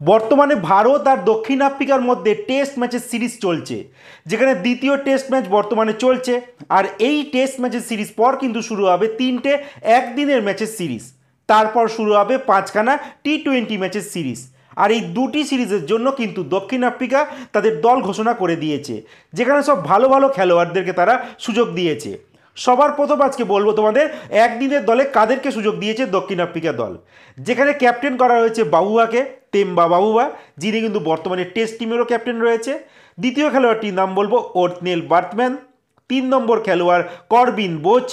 বর্তমানে ভারত আর দক্ষিণ আফ্রিকার মধ্যে টেস্ট ম্যাচের সিরিজ চলছে, যেখানে দ্বিতীয় টেস্ট ম্যাচ বর্তমানে চলছে। আর এই টেস্ট ম্যাচের সিরিজ পর কিন্তু শুরু হবে তিনটে একদিনের ম্যাচের সিরিজ, তারপর শুরু হবে পাঁচখানা টি-20 ম্যাচের সিরিজ। আর এই দুটি সিরিজের জন্য কিন্তু দক্ষিণ আফ্রিকা তাদের দল ঘোষণা করে দিয়েছে, যেখানে সব ভালো ভালো খেলোয়াড়দেরকে তারা সুযোগ দিয়েছে। সবার প্রথম আজকে বলবো তোমাদের একদিনের দলে কাদেরকে সুযোগ দিয়েছে দক্ষিণ আফ্রিকা দল, যেখানে ক্যাপ্টেন করা হয়েছে বাবুয়াকে, তেম্বা বাবুয়া, যিনি কিন্তু বর্তমানে টেস্ট টিমেরও ক্যাপ্টেন রয়েছে। দ্বিতীয় খেলোয়াড়টির নাম বলবো ওর্টনেল বার্থম্যান। 3 নম্বর খেলোয়াড় করবিন বোচ।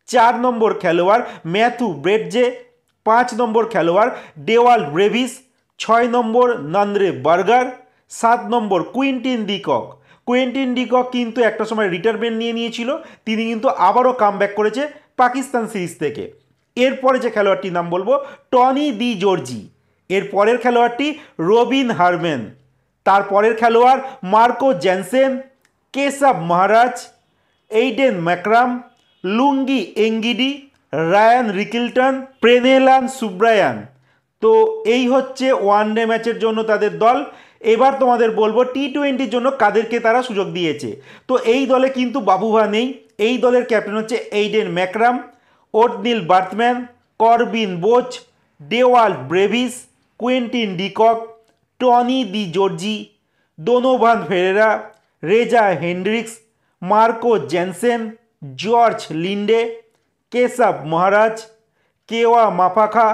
4 নম্বর খেলোয়াড় ম্যাথু ব্রেডজে। 5 নম্বর খেলোয়াড় ডেওয়াল ব্রেভিস। 6 নম্বর নান্দ্রে বার্গার। 7 নম্বর কুইন্টিন ডিকক। কুইন্টিন ডিকক কিন্তু একটা সময় রিটায়ারমেন্ট নিয়ে নিয়েছিল, তিনি কিন্তু আবারও কামব্যাক করেছে পাকিস্তান সিরিজ থেকে। এরপরে যে খেলোয়াড়টির নাম বলবো টনি দি জর্জি। এর পরের খেলোয়াড়টি রবিন হারম্যান। তারপরের খেলোয়াড় মার্কো জ্যানসেন, কেশব মহারাজ, এইডেন ম্যাকরাম, লুঙ্গি এঙ্গিডি, রায়ান রিকিলটন, প্রেনেলান সুব্রায়ান। তো এই হচ্ছে ওয়ানডে ম্যাচের জন্য তাদের দল। এবার তোমাদের বলবো টি-20-র জন্য কাদেরকে তারা সুযোগ দিয়েছে। তো এই দলে কিন্তু বাবুভা নেই, এই দলের ক্যাপ্টেন হচ্ছে Aiden Markram, Ottniel Baartman, Corbin Bosch, Dewald Brevis, Quinton de Kock, Tony de Zorzi, Donovan Ferreira, Reeza Hendricks, Marco Jansen, George Linde, Keshav Maharaj, Kwena Maphaka,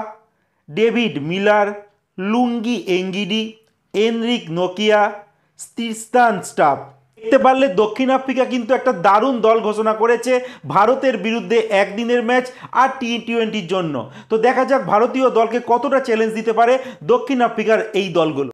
David Miller, Lungi Ngidi, Anrich নোকিয়া, স্টিস্তান স্টাফ। দেখতে পারলে দক্ষিণ Africa কিন্তু একটা দারুণ দল ঘোষণা করেছে ভারতের বিরুদ্ধে একদিনের ম্যাচ আর টি-20-র জন্য। তো দেখা যাক ভারতীয় দলকে কতটা চ্যালেঞ্জ দিতে পারে দক্ষিণ আফ্রিকার এই দলগুলো।